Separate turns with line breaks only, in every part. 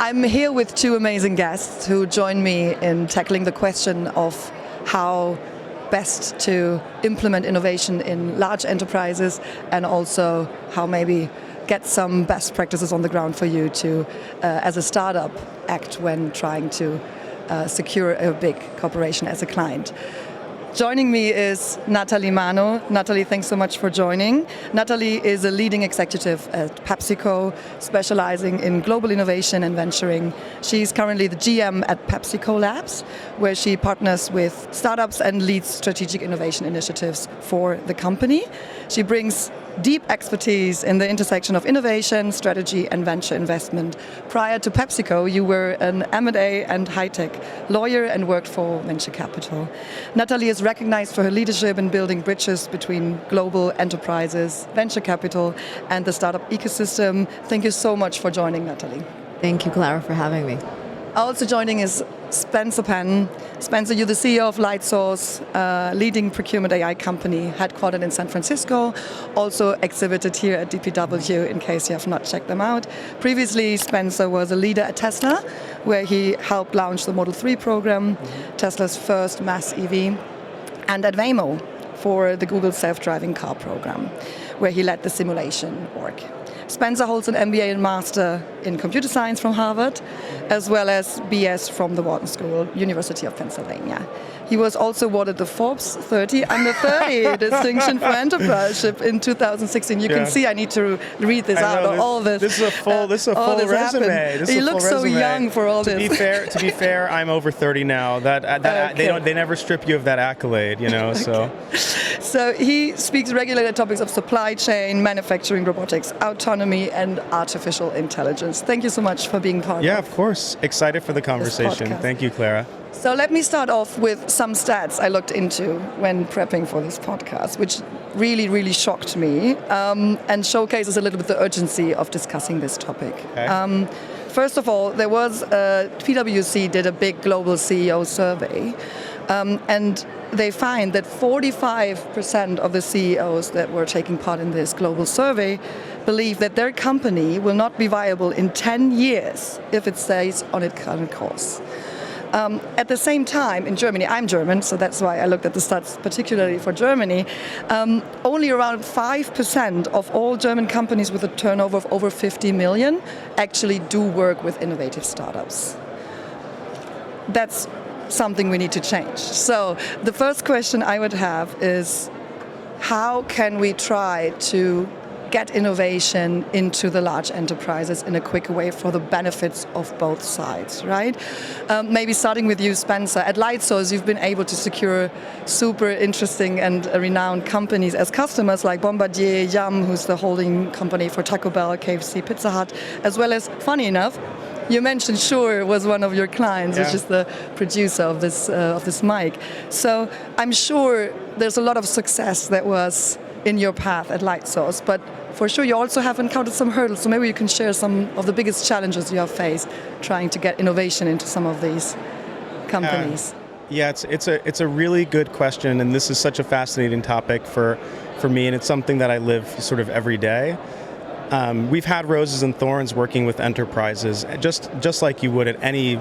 I'm here with two amazing guests who join me in tackling the question of how best to implement innovation in large enterprises, and also how maybe get some best practices on the ground for you to, as a startup, act when trying to secure a big corporation as a client. Joining me is Natalie Mano. Natalie, thanks so much for joining. Natalie is a leading executive at PepsiCo, specializing in global innovation and venturing. She's currently the GM at PepsiCo Labs, where she partners with startups and leads strategic innovation initiatives for the company. She brings deep expertise in the intersection of innovation, strategy, and venture investment. Prior to PepsiCo, you were an M&A and high-tech lawyer and worked for venture capital. Natalie is recognized for her leadership in building bridges between global enterprises, venture capital, and the startup ecosystem. Thank you so much for joining, Natalie.
Thank you, Klara, for having me.
Also joining is Spencer Penn. Spencer, you're the CEO of Lightsource, leading procurement AI company headquartered in San Francisco, also exhibited here at DPW in case you have not checked them out. Previously, Spencer was a leader at Tesla, where he helped launch the Model 3 program, Tesla's first mass EV, and at Waymo for the Google self-driving car program, where he led the simulation org. Spencer holds an MBA and Master in Computer Science from Harvard, as well as BS from the Wharton School, University of Pennsylvania. He was also awarded the Forbes 30 Under 30 Distinction for Entrepreneurship in 2016. You can see I need to read this out.
This is a full resume.
You look so young for all this.
To be fair, I'm over 30 now. Okay. They never strip you of that accolade, you know.
Okay. So he speaks regularly on topics of supply chain, manufacturing, robotics, autonomy, and artificial intelligence. Thank you so much for being part
of course. Excited for the conversation. Thank you, Klara.
So let me start off with some stats I looked into when prepping for this podcast, which really, really shocked me and showcases a little bit the urgency of discussing this topic. Okay. First of all, there was PwC did a big global CEO survey, and they find that 45% of the CEOs that were taking part in this global survey believe that their company will not be viable in 10 years if it stays on its current course. At the same time, in Germany, I'm German, so that's why I looked at the stats particularly for Germany, only around 5% of all German companies with a turnover of over 50 million actually do work with innovative startups. That's something we need to change. So the first question I would have is, how can we try to get innovation into the large enterprises in a quicker way for the benefits of both sides, right? Maybe starting with you, Spencer. At Lightsource, you've been able to secure super interesting and renowned companies as customers, like Bombardier, Yum, who's the holding company for Taco Bell, KFC, Pizza Hut, as well as, funny enough, you mentioned Shure was one of your clients, which is the producer of this mic. So I'm sure there's a lot of success that was in your path at Lightsource, but for sure you also have encountered some hurdles, so maybe you can share some of the biggest challenges you have faced trying to get innovation into some of these companies.
It's a really good question, and this is such a fascinating topic for me, and it's something that I live sort of every day. We've had roses and thorns working with enterprises, just like you would at any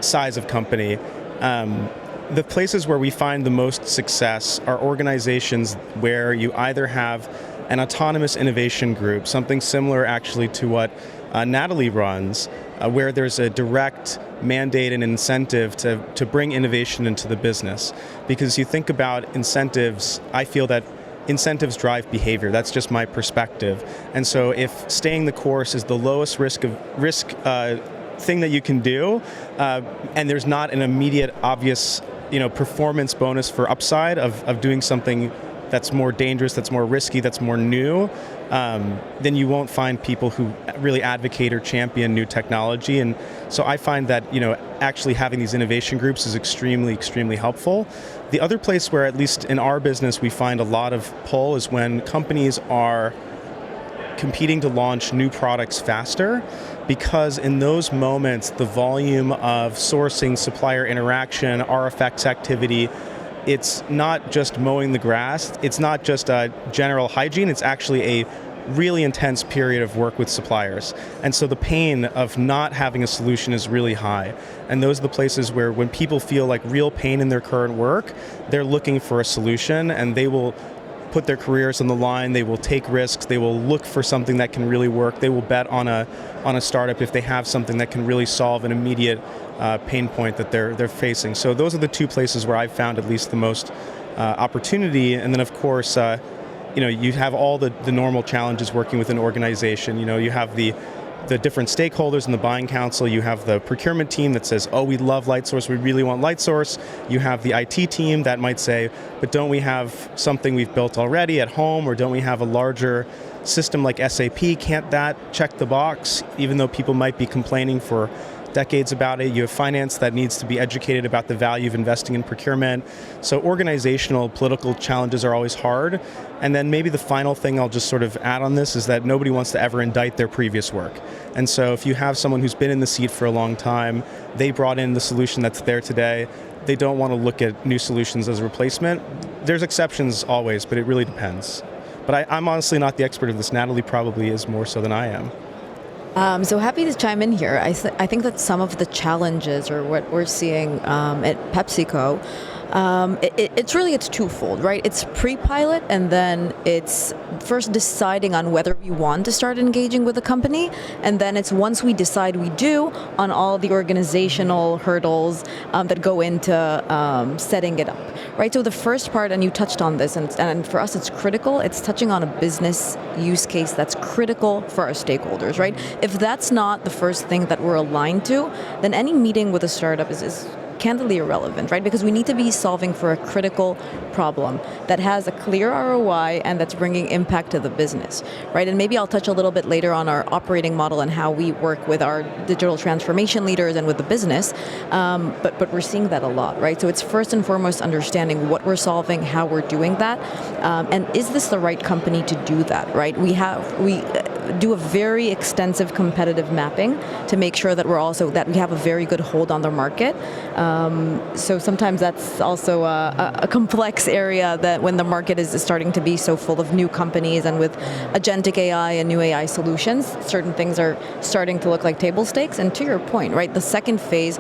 size of company. The places where we find the most success are organizations where you either have an autonomous innovation group, something similar actually to what Natalie runs, where there's a direct mandate and incentive to bring innovation into the business. Because you think about incentives, I feel that incentives drive behavior. That's just my perspective. And so if staying the course is the lowest risk thing that you can do, and there's not an immediate obvious performance bonus for upside of doing something that's more dangerous, that's more risky, that's more new, then you won't find people who really advocate or champion new technology. And so I find that actually having these innovation groups is extremely, extremely helpful. The other place where, at least in our business, we find a lot of pull is when companies are competing to launch new products faster, because in those moments, the volume of sourcing, supplier interaction, RFX activity, it's not just mowing the grass, it's not just general hygiene, it's actually a really intense period of work with suppliers. And so the pain of not having a solution is really high. And those are the places where when people feel like real pain in their current work, they're looking for a solution, and they will put their careers on the line, they will take risks, they will look for something that can really work, they will bet on a startup if they have something that can really solve an immediate pain point that they're facing. So those are the two places where I've found at least the most opportunity. And then of course, you have all the normal challenges working with an organization. You have the different stakeholders in the buying council. You have the procurement team that says, oh, we love Lightsource, we really want Lightsource. You have the IT team that might say, but don't we have something we've built already at home, or don't we have a larger system like SAP? Can't that check the box, even though people might be complaining for decades about it? You have finance that needs to be educated about the value of investing in procurement. So organizational, political challenges are always hard. And then maybe the final thing I'll just sort of add on this is that nobody wants to ever indict their previous work. And so if you have someone who's been in the seat for a long time, they brought in the solution that's there today, they don't want to look at new solutions as a replacement. There's exceptions always, but it really depends. But I'm honestly not the expert of this. Natalie probably is more so than I am.
So happy to chime in here. I think that some of the challenges, or what we're seeing at PepsiCo, it's twofold, right? It's pre-pilot, and then it's first deciding on whether we want to start engaging with the company, and then it's once we decide we do, on all the organizational hurdles that go into setting it up, right? So the first part, and you touched on this, and for us it's critical, it's touching on a business use case that's critical for our stakeholders, right? If that's not the first thing that we're aligned to, then any meeting with a startup is candidly irrelevant, right? Because we need to be solving for a critical problem that has a clear ROI and that's bringing impact to the business, right? And maybe I'll touch a little bit later on our operating model and how we work with our digital transformation leaders and with the business, but we're seeing that a lot, right? So it's first and foremost understanding what we're solving, how we're doing that, and is this the right company to do that, right? We do a very extensive competitive mapping to make sure that we have a very good hold on the market. So sometimes that's also a complex area, that when the market is starting to be so full of new companies and with agentic AI and new AI solutions, certain things are starting to look like table stakes. And to your point, right, the second phase,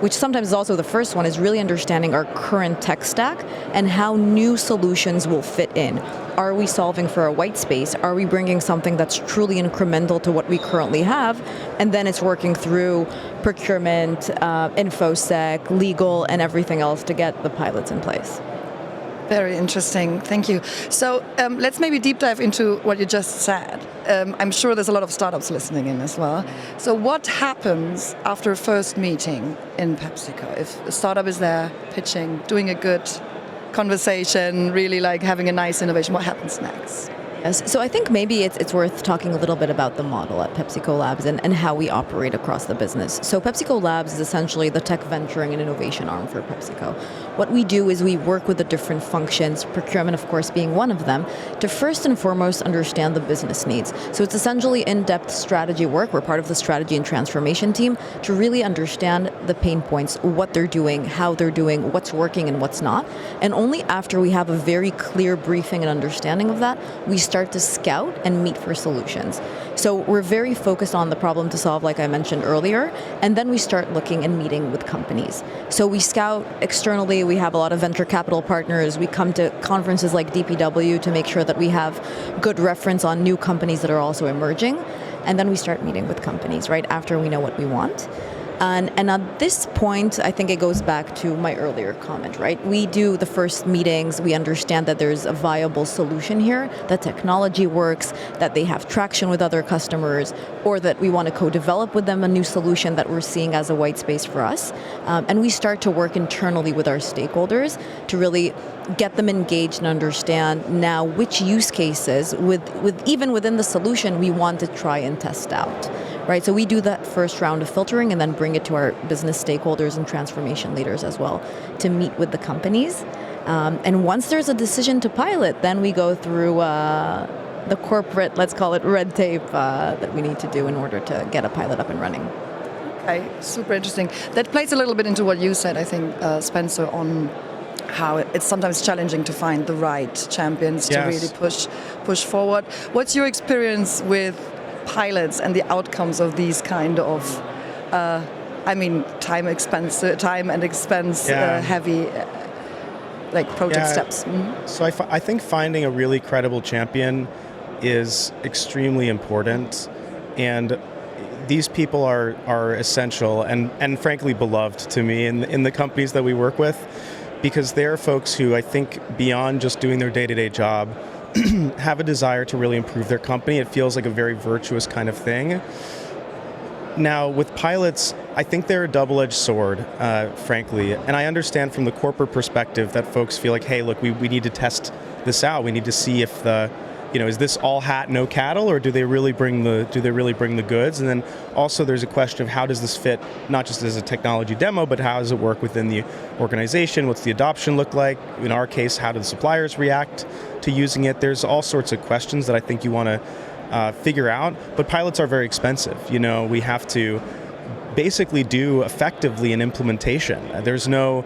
which sometimes is also the first one, is really understanding our current tech stack and how new solutions will fit in. Are we solving for a white space? Are we bringing something that's truly incremental to what we currently have? And then it's working through procurement, InfoSec, legal, and everything else to get the pilots in place.
Very interesting. Thank you. So let's maybe deep dive into what you just said. I'm sure there's a lot of startups listening in as well. So what happens after a first meeting in PepsiCo? If a startup is there pitching, doing a good conversation, really like having a nice innovation, what happens next?
Yes. So I think maybe it's worth talking a little bit about the model at PepsiCo Labs and how we operate across the business. So PepsiCo Labs is essentially the tech venturing and innovation arm for PepsiCo. What we do is we work with the different functions, procurement of course being one of them, to first and foremost understand the business needs. So it's essentially in-depth strategy work. We're part of the strategy and transformation team to really understand the pain points, what they're doing, how they're doing, what's working and what's not. And only after we have a very clear briefing and understanding of that, we start to scout and meet for solutions. So we're very focused on the problem to solve, like I mentioned earlier, and then we start looking and meeting with companies. So we scout externally, we have a lot of venture capital partners, we come to conferences like DPW to make sure that we have good reference on new companies that are also emerging, and then we start meeting with companies, right, after we know what we want. And at this point, I think it goes back to my earlier comment, right? We do the first meetings, we understand that there's a viable solution here, that technology works, that they have traction with other customers, or that we want to co-develop with them a new solution that we're seeing as a white space for us. And we start to work internally with our stakeholders to really get them engaged and understand now which use cases, with even within the solution, we want to try and test out. Right, so we do that first round of filtering and then bring it to our business stakeholders and transformation leaders as well to meet with the companies. And once there's a decision to pilot, then we go through the corporate, let's call it red tape, that we need to do in order to get a pilot up and running.
Okay, super interesting. That plays a little bit into what you said, I think, Spencer, on how it's sometimes challenging to find the right champions to really push forward. What's your experience with pilots and the outcomes of these kind of, time and expense heavy like project steps? Mm-hmm.
So I think finding a really credible champion is extremely important, and these people are essential and frankly beloved to me in the companies that we work with, because they're folks who I think beyond just doing their day-to-day job have a desire to really improve their company. It feels like a very virtuous kind of thing. Now, with pilots, I think they're a double-edged sword, frankly. And I understand from the corporate perspective that folks feel like, hey, look, we need to test this out. We need to see if is this all hat, no cattle, or do they really bring the goods? And then also there's a question of how does this fit, not just as a technology demo, but how does it work within the organization? What's the adoption look like? In our case, how do the suppliers react to using it? There's all sorts of questions that I think you want to figure out, but pilots are very expensive. We have to basically do effectively an implementation. There's no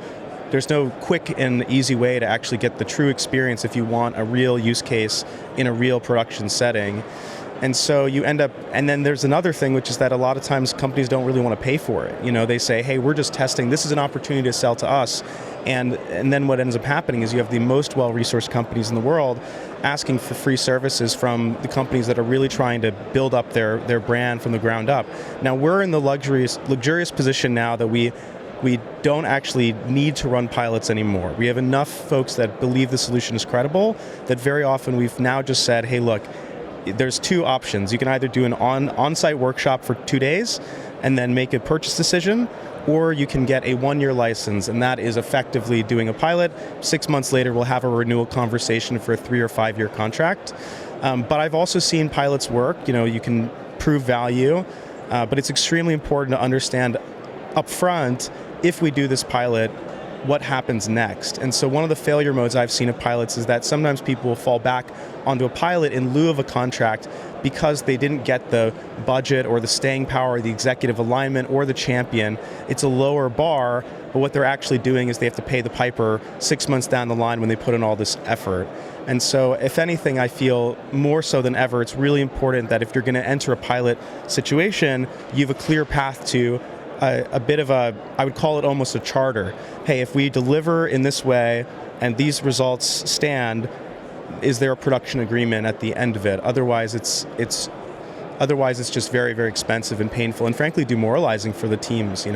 quick and easy way to actually get the true experience if you want a real use case in a real production setting. And so you end up, and then there's another thing, which is that a lot of times companies don't really want to pay for it. They say, hey, we're just testing, this is an opportunity to sell to us. And then what ends up happening is you have the most well-resourced companies in the world asking for free services from the companies that are really trying to build up their brand from the ground up. Now we're in the luxurious position now that we don't actually need to run pilots anymore. We have enough folks that believe the solution is credible that very often we've now just said, hey, look, there's two options. You can either do an on-site workshop for 2 days and then make a purchase decision, or you can get a 1-year license, and that is effectively doing a pilot. 6 months later, we'll have a renewal conversation for a 3 or 5 year contract. But I've also seen pilots work. You can prove value, but it's extremely important to understand upfront, if we do this pilot, what happens next. And so one of the failure modes I've seen of pilots is that sometimes people will fall back onto a pilot in lieu of a contract because they didn't get the budget or the staying power or the executive alignment or the champion. It's a lower bar, but what they're actually doing is they have to pay the piper 6 months down the line when they put in all this effort. And so if anything, I feel more so than ever, it's really important that if you're going to enter a pilot situation, you have a clear path to a bit of I would call it almost a charter. Hey, if we deliver in this way and these results stand, is there a production agreement at the end of it? Otherwise, it's just very, very expensive and painful and frankly demoralizing for the teams,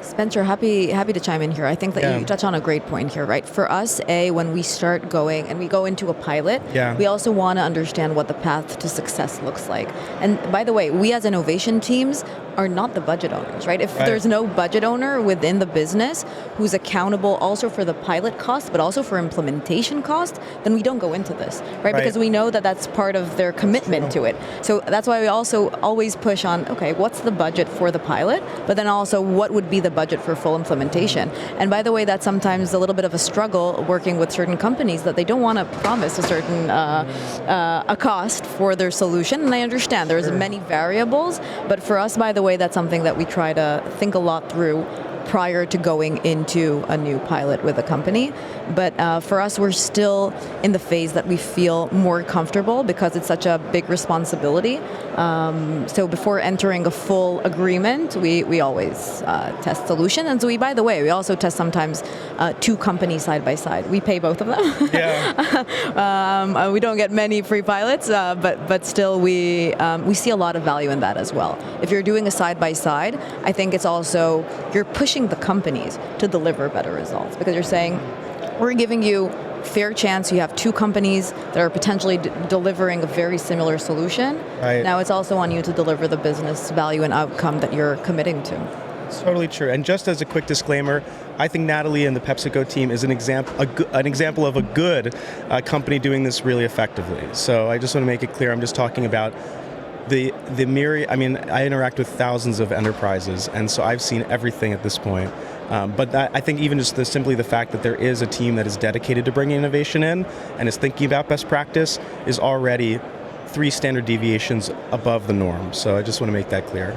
Spencer, happy to chime in here. I think that you touch on a great point here, right? For us, when we start going and we go into a pilot, we also want to understand what the path to success looks like. And by the way, we as innovation teams are not the budget owners, right? If there's no budget owner within the business who's accountable also for the pilot cost, but also for implementation cost, then we don't go into this, right? Because we know that that's part of their commitment to it. So that's why we also always push on, okay, what's the budget for the pilot? But then also what would be the budget for full implementation? And by the way, that's sometimes a little bit of a struggle working with certain companies that they don't want to promise a certain a cost for their solution. And I understand there's many variables, but for us, by the way, that's something that we try to think a lot through prior to going into a new pilot with a company. But for us, we're still in the phase that we feel more comfortable because it's such a big responsibility. So before entering a full agreement, we always test solution. And so by the way, we also test sometimes 2 companies side by side. We pay both of them. We don't get many free pilots, but still we see a lot of value in that as well. If you're doing a side by side, I think it's also, you're pushing the companies to deliver better results because you're saying, we're giving you fair chance. You have 2 companies that are potentially delivering a very similar solution.
Right.
Now it's also on you to deliver the business value and outcome that you're committing to.
It's totally true. And just as a quick disclaimer, I think Natalie and the PepsiCo team is an example of a good company doing this really effectively. So I just want to make it clear, I'm just talking about the myriad. I interact with thousands of enterprises, and so I've seen everything at this point. But I think even just simply the fact that there is a team that is dedicated to bringing innovation in and is thinking about best practice is already 3 standard deviations above the norm. So I just want to make that clear.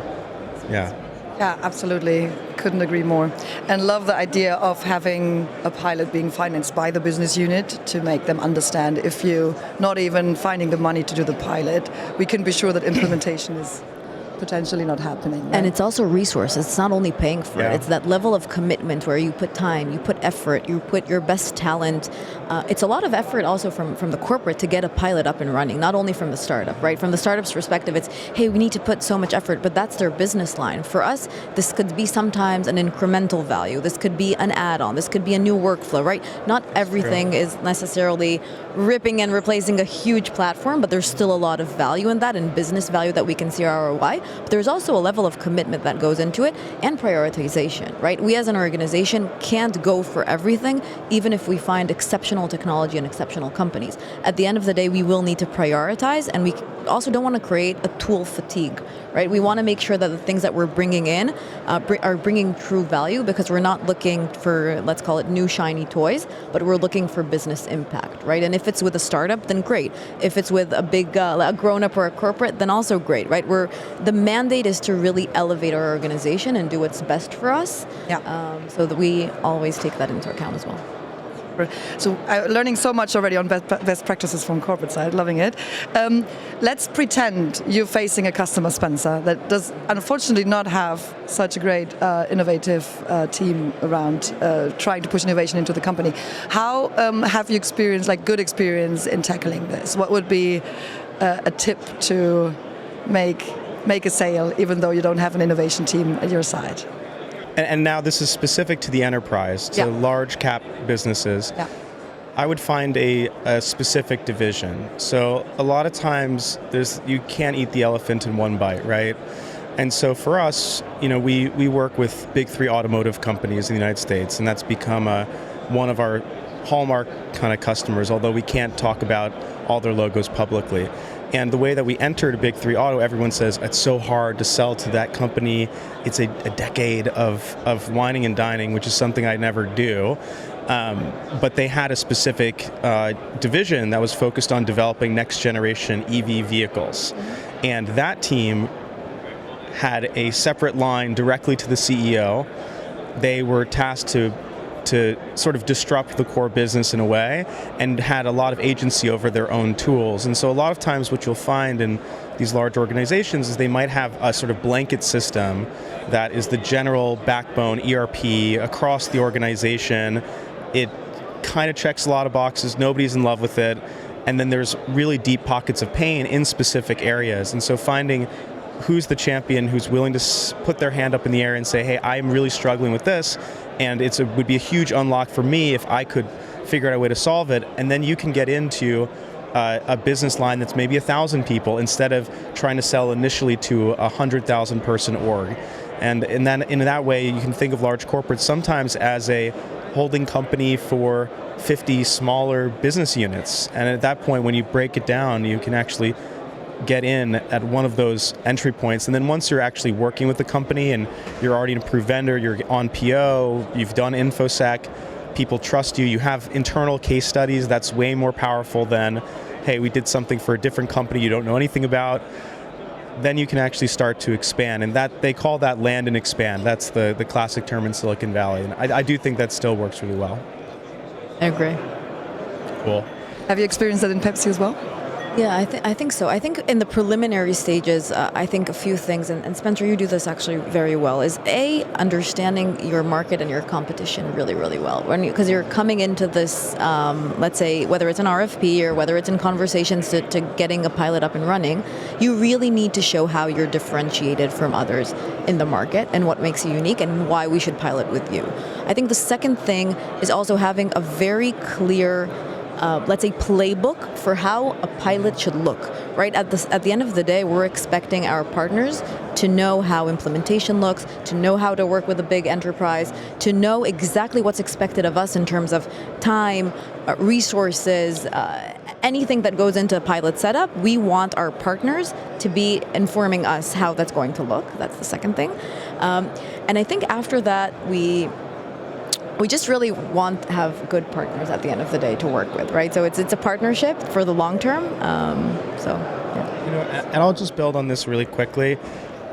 Yeah.
Yeah, absolutely. Couldn't agree more. And love the idea of having a pilot being financed by the business unit to make them understand if you're not even finding the money to do the pilot, we can be sure that implementation is potentially not happening. Right?
And it's also resources. It's not only paying for it. It's that level of commitment where you put time, you put effort, you put your best talent. It's a lot of effort also from the corporate to get a pilot up and running, not only from the startup, right? From the startup's perspective, it's, hey, we need to put so much effort, but that's their business line. For us, this could be sometimes an incremental value. This could be an add-on. This could be a new workflow, right? Not everything is necessarily ripping and replacing a huge platform, but there's still a lot of value in that and business value that we can see ROI. But there's also a level of commitment that goes into it and prioritization, right? We as an organization can't go for everything, even if we find exceptional technology and exceptional companies. At the end of the day, we will need to prioritize, and we also don't want to create a tool fatigue, right? We want to make sure that the things that we're bringing in are bringing true value, because we're not looking for, let's call it, new shiny toys, but we're looking for business impact, right? And if it's with a startup, then great. If it's with a big a grown-up or a corporate, then also great, right? The mandate is to really elevate our organization and do what's best for us, so that we always take that into account as well.
So learning so much already on best practices from corporate side, loving it. Let's pretend you're facing a customer, Spencer, that does unfortunately not have such a great innovative team around trying to push innovation into the company. How have you experienced, like good experience in tackling this? What would be a tip to make a sale even though you don't have an innovation team at your side?
And now this is specific to the enterprise, to large cap businesses. Yeah. I would find a specific division. So a lot of times you can't eat the elephant in one bite, right? And so for us, we work with big 3 automotive companies in the United States, and that's become one of our hallmark kind of customers, although we can't talk about all their logos publicly. And the way that we entered big 3 auto, everyone says it's so hard to sell to that company. It's a decade of whining and dining, which is something I never do. But they had a specific division that was focused on developing next generation EV vehicles. And that team had a separate line directly to the CEO. They were tasked to sort of disrupt the core business in a way, and had a lot of agency over their own tools. And so a lot of times what you'll find in these large organizations is they might have a sort of blanket system that is the general backbone ERP across the organization. It kind of checks a lot of boxes, nobody's in love with it, and then there's really deep pockets of pain in specific areas. And so finding who's the champion who's willing to put their hand up in the air and say, hey, I'm really struggling with this, and it would be a huge unlock for me if I could figure out a way to solve it. And then you can get into a business line that's maybe 1,000 people instead of trying to sell initially to a 100,000 person org. And then in that way, you can think of large corporates sometimes as a holding company for 50 smaller business units. And at that point, when you break it down, you can actually get in at one of those entry points. And then once you're actually working with the company and you're already an approved vendor, you're on PO, you've done InfoSec, people trust you, you have internal case studies, that's way more powerful than, hey, we did something for a different company you don't know anything about. Then you can actually start to expand. And that they call that land and expand. That's the classic term in Silicon Valley. And I do think that still works really well.
I agree.
Cool.
Have you experienced that in Pepsi as well?
Yeah, I think so. I think in the preliminary stages, I think a few things, and Spencer, you do this actually very well, is A, understanding your market and your competition really, really well. Because you're coming into this, let's say, whether it's an RFP or whether it's in conversations to getting a pilot up and running, you really need to show how you're differentiated from others in the market and what makes you unique and why we should pilot with you. I think the second thing is also having a very clear let's say, playbook for how a pilot should look, right? At the end of the day, we're expecting our partners to know how implementation looks, to know how to work with a big enterprise, to know exactly what's expected of us in terms of time, resources, anything that goes into a pilot setup. We want our partners to be informing us how that's going to look. That's the second thing. And I think after that, we just really want to have good partners at the end of the day to work with, right? So it's a partnership for the long term. Yeah.
And I'll just build on this really quickly.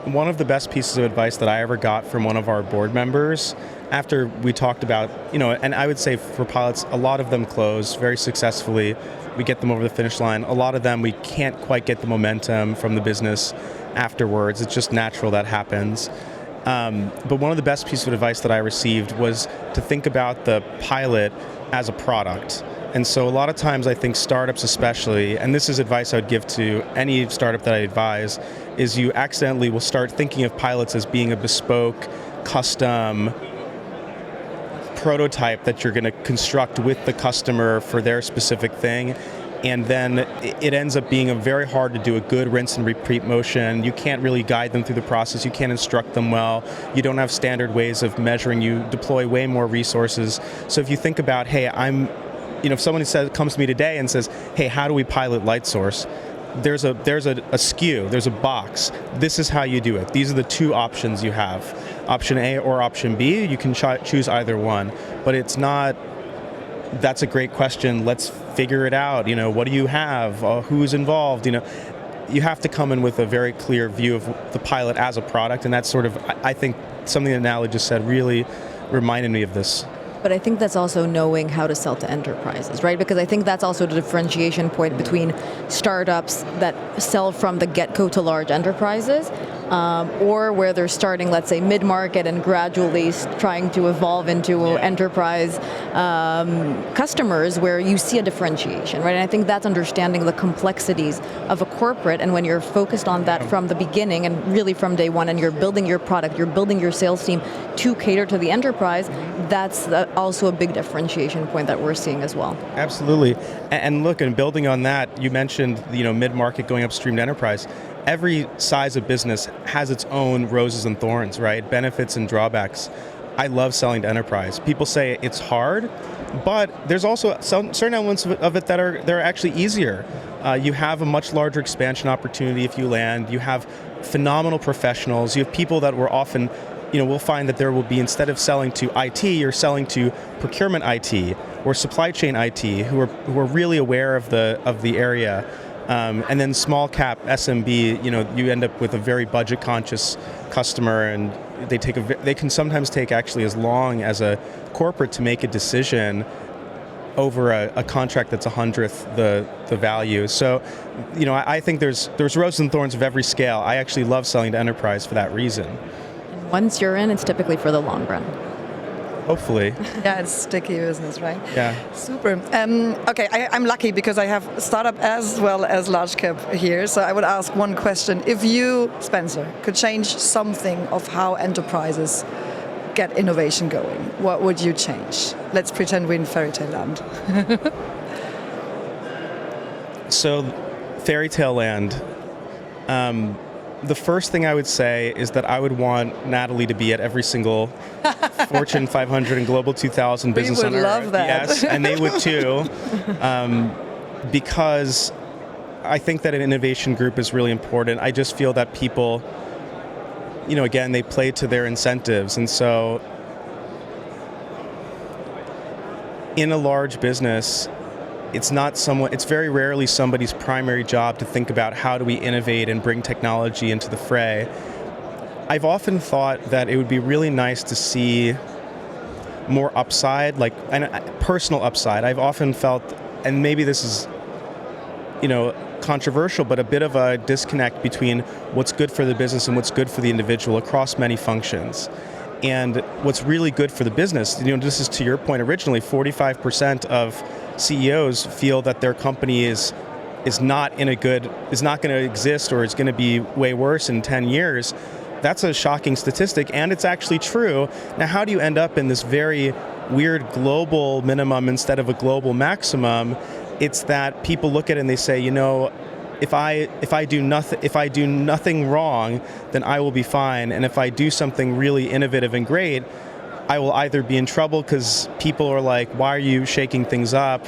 one of the best pieces of advice that I ever got from one of our board members after we talked about, and I would say for pilots, a lot of them close very successfully. We get them over the finish line. A lot of them, we can't quite get the momentum from the business afterwards. It's just natural that happens. But one of the best pieces of advice that I received was to think about the pilot as a product. And so a lot of times I think startups especially, and this is advice I would give to any startup that I advise, is you accidentally will start thinking of pilots as being a bespoke, custom prototype that you're going to construct with the customer for their specific thing. And then it ends up being very hard to do a good rinse and repeat motion. You can't really guide them through the process. You can't instruct them well. You don't have standard ways of measuring. You deploy way more resources. So if you think about, hey, if someone comes to me today and says, hey, how do we pilot Lightsource? There's a SKU, there's a box. This is how you do it. These are the two options you have. Option A or option B, you can choose either one. But it's not, that's a great question, let's figure it out. What do you have? Who's involved? You have to come in with a very clear view of the pilot as a product, and that's sort of, I think, something that Natalie just said really reminded me of this.
But I think that's also knowing how to sell to enterprises, right? Because I think that's also the differentiation point between startups that sell from the get-go to large enterprises, or where they're starting, let's say, mid-market and gradually trying to evolve into enterprise customers, where you see a differentiation, right? And I think that's understanding the complexities of a corporate, and when you're focused on that from the beginning and really from day one, and you're building your product, you're building your sales team to cater to the enterprise, that's also a big differentiation point that we're seeing as well.
Absolutely. And look, and building on that, you mentioned mid-market going upstream to enterprise. Every size of business has its own roses and thorns, right? Benefits and drawbacks. I love selling to enterprise. People say it's hard, but there's also some certain elements of it that are actually easier. You have a much larger expansion opportunity if you land. You have phenomenal professionals. You have people that were often, we'll find that there will be, instead of selling to IT, you're selling to procurement IT or supply chain IT, who are really aware of the area. And then small cap SMB, you end up with a very budget conscious customer, and they can sometimes take actually as long as a corporate to make a decision over a contract that's 100th the value. So, I think there's roses and thorns of every scale. I actually love selling to enterprise for that reason.
Once you're in, it's typically for the long run.
Hopefully.
Yeah, it's sticky business, right?
Yeah.
Super. Okay, I'm lucky because I have startup as well as large cap here. So I would ask one question. If you, Spencer, could change something of how enterprises get innovation going, what would you change? Let's pretend we're in fairy tale land.
So, fairy tale land. The first thing I would say is that I would want Natalie to be at every single Fortune 500 and Global 2000 business on Earth.
We would love that.
Yes, and they would too, because I think that an innovation group is really important. I just feel that people, again, they play to their incentives, and so in a large business, it's very rarely somebody's primary job to think about how do we innovate and bring technology into the fray. I've often thought that it would be really nice to see more upside, and personal upside. I've often felt, and maybe this is, controversial, but a bit of a disconnect between what's good for the business and what's good for the individual across many functions. And what's really good for the business, this is to your point originally, 45% of CEOs feel that their company is not going to exist, or is going to be way worse in 10 years. That's a shocking statistic, and it's actually true. Now, how do you end up in this very weird global minimum instead of a global maximum? It's that people look at it and they say, if I do nothing wrong, then I will be fine. And if I do something really innovative and great, I will either be in trouble because people are like, why are you shaking things up?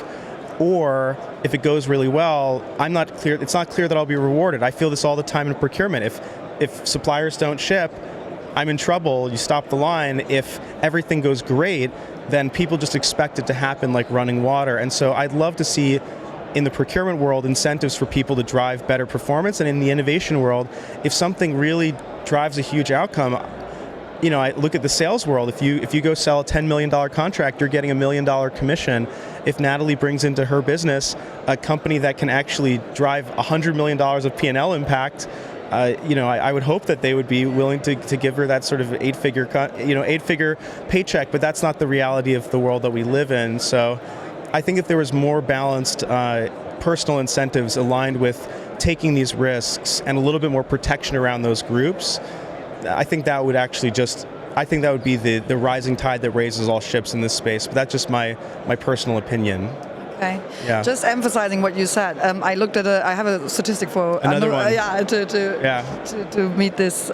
Or if it goes really well, it's not clear that I'll be rewarded. I feel this all the time in procurement. If suppliers don't ship, I'm in trouble. You stop the line. If everything goes great, then people just expect it to happen like running water. And so I'd love to see in the procurement world, incentives for people to drive better performance, and in the innovation world, if something really drives a huge outcome, I look at the sales world. If you go sell a $10 million contract, you're getting $1 million commission. If Natalie brings into her business a company that can actually drive $100 million of P&L impact, I would hope that they would be willing to give her that sort of eight-figure paycheck. But that's not the reality of the world that we live in. So, I think if there was more balanced personal incentives aligned with taking these risks and a little bit more protection around those groups, I think that would be the rising tide that raises all ships in this space. But that's just my personal opinion.
Okay.
Yeah.
Just emphasizing what you said. I looked at I have a statistic for
another one.
To meet this.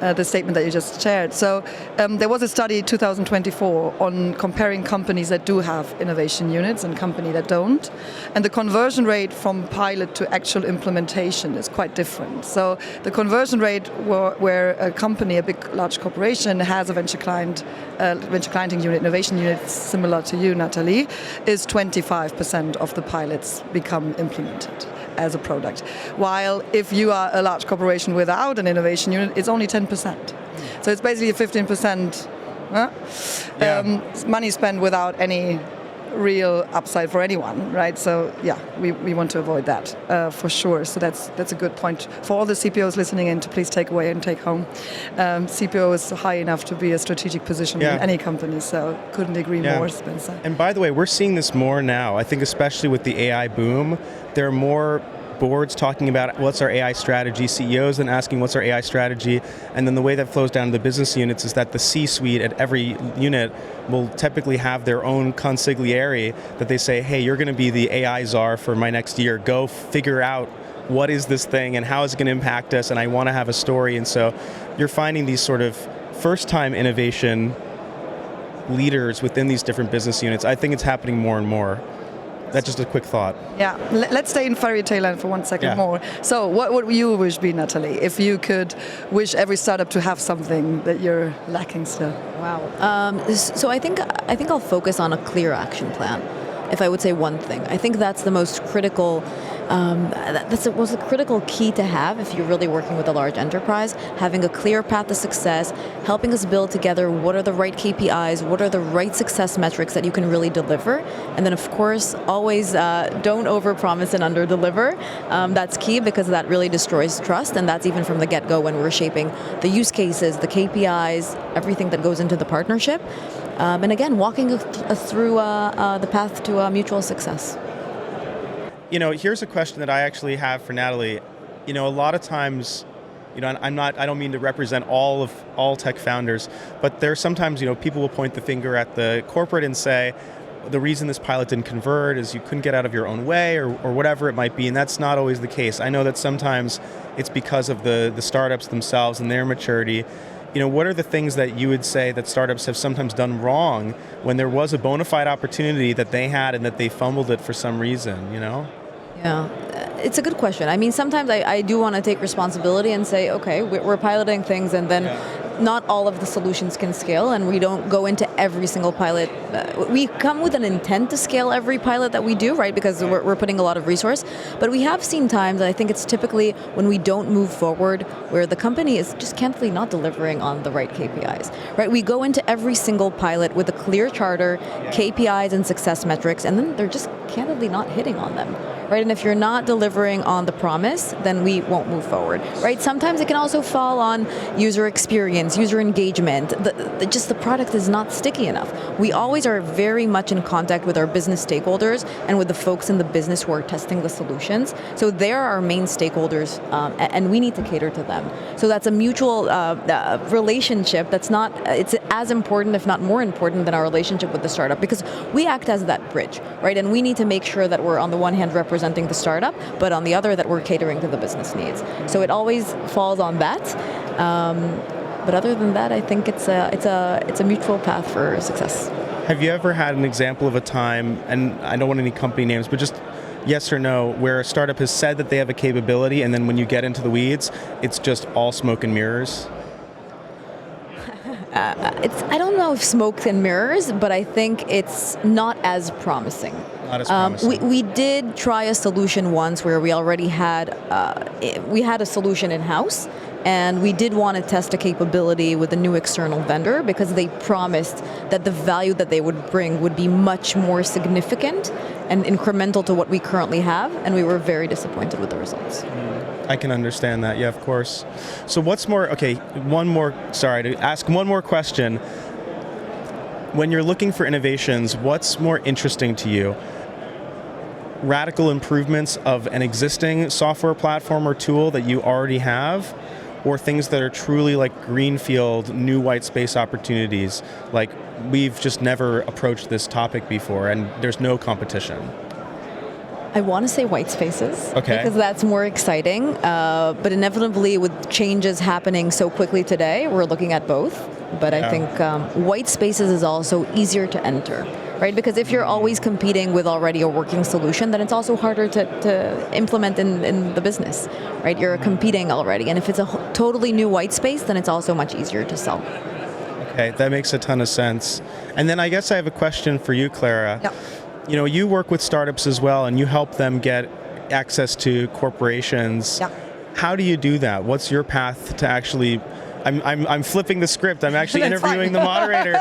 The statement that you just shared. So there was a study 2024 on comparing companies that do have innovation units and companies that don't. And the conversion rate from pilot to actual implementation is quite different. So the conversion rate where a company, a large corporation, has a venture clienting unit, innovation unit, similar to you, Natalie, is 25% of the pilots become implemented as a product. While if you are a large corporation without an innovation unit, it's only 10%. So it's basically a 15% money spent without any real upside for anyone, right? So yeah, we want to avoid that for sure. So that's a good point for all the CPOs listening in to please take away and take home. CPO is high enough to be a strategic position in any company, so couldn't agree more, Spencer.
And by the way, we're seeing this more now. I think especially with the AI boom, there are more boards talking about what's our AI strategy, CEOs then asking what's our AI strategy, and then the way that flows down to the business units is that the C-suite at every unit will typically have their own consigliere that they say, hey, you're going to be the AI czar for my next year. Go figure out what is this thing and how is it going to impact us, and I want to have a story. And so you're finding these sort of first-time innovation leaders within these different business units. I think it's happening more and more. That's just a quick thought.
Yeah, let's stay in fairy tale land for 1 second more. So what would you wish be, Natalie, if you could wish every startup to have something that you're lacking still?
Wow. So I think I'll focus on a clear action plan. If I would say one thing, I think that's the most critical. Was a critical key to have if you're really working with a large enterprise, having a clear path to success, helping us build together what are the right KPIs, what are the right success metrics that you can really deliver, and then of course always don't overpromise and underdeliver. That's key because that really destroys trust, and that's even from the get-go when we're shaping the use cases, the KPIs, everything that goes into the partnership, and again walking us through the path to mutual success.
Here's a question that I actually have for Natalie. A lot of times, I don't mean to represent all tech founders, but there's sometimes, people will point the finger at the corporate and say, the reason this pilot didn't convert is you couldn't get out of your own way or whatever it might be, and that's not always the case. I know that sometimes it's because of the startups themselves and their maturity. What are the things that you would say that startups have sometimes done wrong when there was a bona fide opportunity that they had and that they fumbled it for some reason,
Yeah, it's a good question. I mean, sometimes I do want to take responsibility and say, okay, we're piloting things and then not all of the solutions can scale, and we don't go into every single pilot. We come with an intent to scale every pilot that we do, right, because we're putting a lot of resource. But we have seen times, and I think it's typically when we don't move forward, where the company is just candidly not delivering on the right KPIs, right? We go into every single pilot with a clear charter, KPIs and success metrics, and then they're just candidly not hitting on them, right? And if you're not delivering on the promise, then we won't move forward, right? Sometimes it can also fall on user experience, user engagement. The product is not sticky enough. We always are very much in contact with our business stakeholders and with the folks in the business who are testing the solutions. So they're our main stakeholders, and we need to cater to them. So that's a mutual relationship it's as important, if not more important, than our relationship with the startup, because we act as that bridge, right? And we need to make sure that we're on the one hand representing the startup, but on the other that we're catering to the business needs. So it always falls on that. But other than that, I think it's a mutual path for success.
Have you ever had an example of a time, and I don't want any company names, but just yes or no, where a startup has said that they have a capability, and then when you get into the weeds, it's just all smoke and mirrors?
I don't know if smoke and mirrors, but I think it's not as promising.
Not as promising.
We did try a solution once where we already had a solution in-house, and we did want to test a capability with a new external vendor because they promised that the value that they would bring would be much more significant and incremental to what we currently have, and we were very disappointed with the results.
I can understand that, yeah, of course. So what's more, okay, to ask one more question. When you're looking for innovations, what's more interesting to you? Radical improvements of an existing software platform or tool that you already have, or things that are truly like greenfield, new white space opportunities, like we've just never approached this topic before and there's no competition?
I want to say white spaces,
okay,
because that's more exciting, but inevitably with changes happening so quickly today, we're looking at both. But I think white spaces is also easier to enter, right? Because if you're always competing with already a working solution, then it's also harder to implement in the business, right? You're competing already. And if it's a totally new white space, then it's also much easier to sell.
Okay, that makes a ton of sense. And then I guess I have a question for you, Klara.
Yeah.
You know, you work with startups as well, and you help them get access to corporations.
Yeah.
How do you do that? What's your path to actually... I'm flipping the script. I'm actually interviewing the moderator.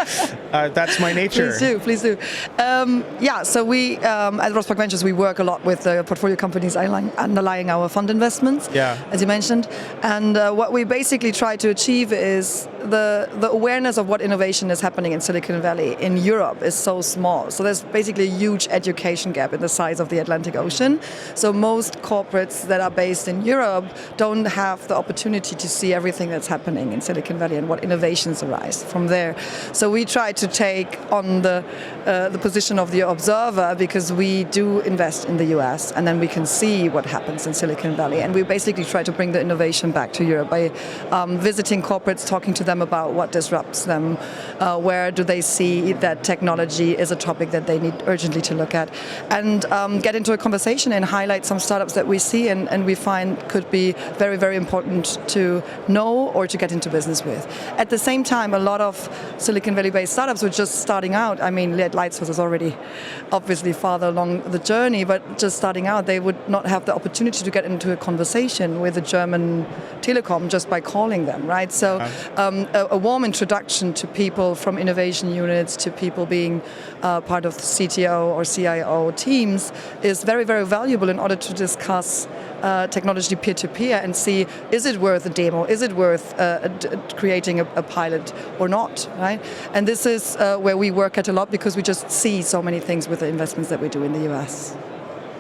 That's my nature.
Please do. So we at Rosberg Ventures, we work a lot with the portfolio companies underlying our fund investments, as you mentioned. And what we basically try to achieve is the awareness of what innovation is happening in Silicon Valley in Europe is so small. So there's basically a huge education gap in the size of the Atlantic Ocean. So most corporates that are based in Europe don't have the opportunity to see everything that's happening in Silicon Valley and what innovations arise from there. So we try to take on the position of the observer because we do invest in the US and then we can see what happens in Silicon Valley. And we basically try to bring the innovation back to Europe by visiting corporates, talking to them about what disrupts them, where do they see that technology is a topic that they need urgently to look at, and get into a conversation and highlight some startups that we see and we find could be very, very important to know or to get into business with. At the same time, a lot of Silicon Valley-based startups were just starting out. I mean, Lightsource is already obviously farther along the journey, but just starting out, they would not have the opportunity to get into a conversation with a German telecom just by calling them, right? So a warm introduction to people from innovation units, to people being part of the CTO or CIO teams is very, very valuable in order to discuss technology peer-to-peer and see, is it worth a demo? Is it worth creating a pilot or not, right? And this is where we work at a lot because we just see so many things with the investments that we do in the US.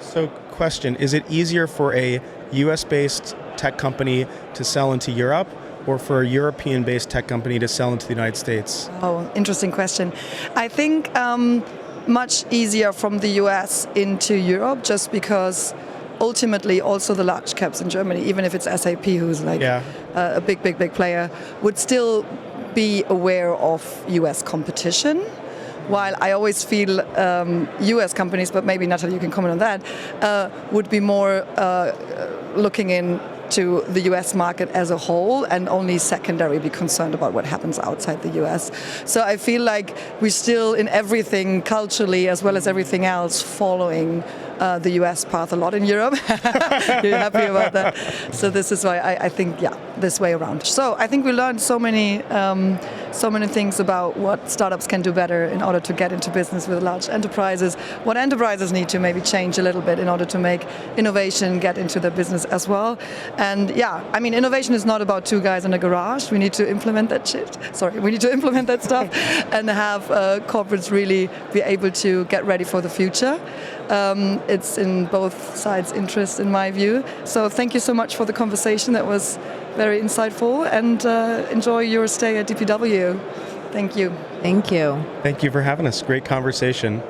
So question, is it easier for a US-based tech company to sell into Europe or for a European-based tech company to sell into the United States?
Oh, interesting question. I think much easier from the US into Europe just because ultimately also the large caps in Germany, even if it's SAP who's like a big player, would still be aware of US competition. While I always feel US companies, but maybe Natalie you can comment on that, would be more looking into the US market as a whole and only secondary be concerned about what happens outside the US. So I feel like we're still in everything culturally as well as everything else following the US path a lot in Europe. You're happy about that. So this is why I think, this way around. So I think we learned so many things about what startups can do better in order to get into business with large enterprises, what enterprises need to maybe change a little bit in order to make innovation get into their business as well. And I mean, innovation is not about two guys in a garage. We need to implement that we need to implement that stuff and have corporates really be able to get ready for the future. It's in both sides' interest, in my view. So thank you so much for the conversation. That was very insightful, and enjoy your stay at DPW. Thank you.
Thank you.
Thank you for having us. Great conversation.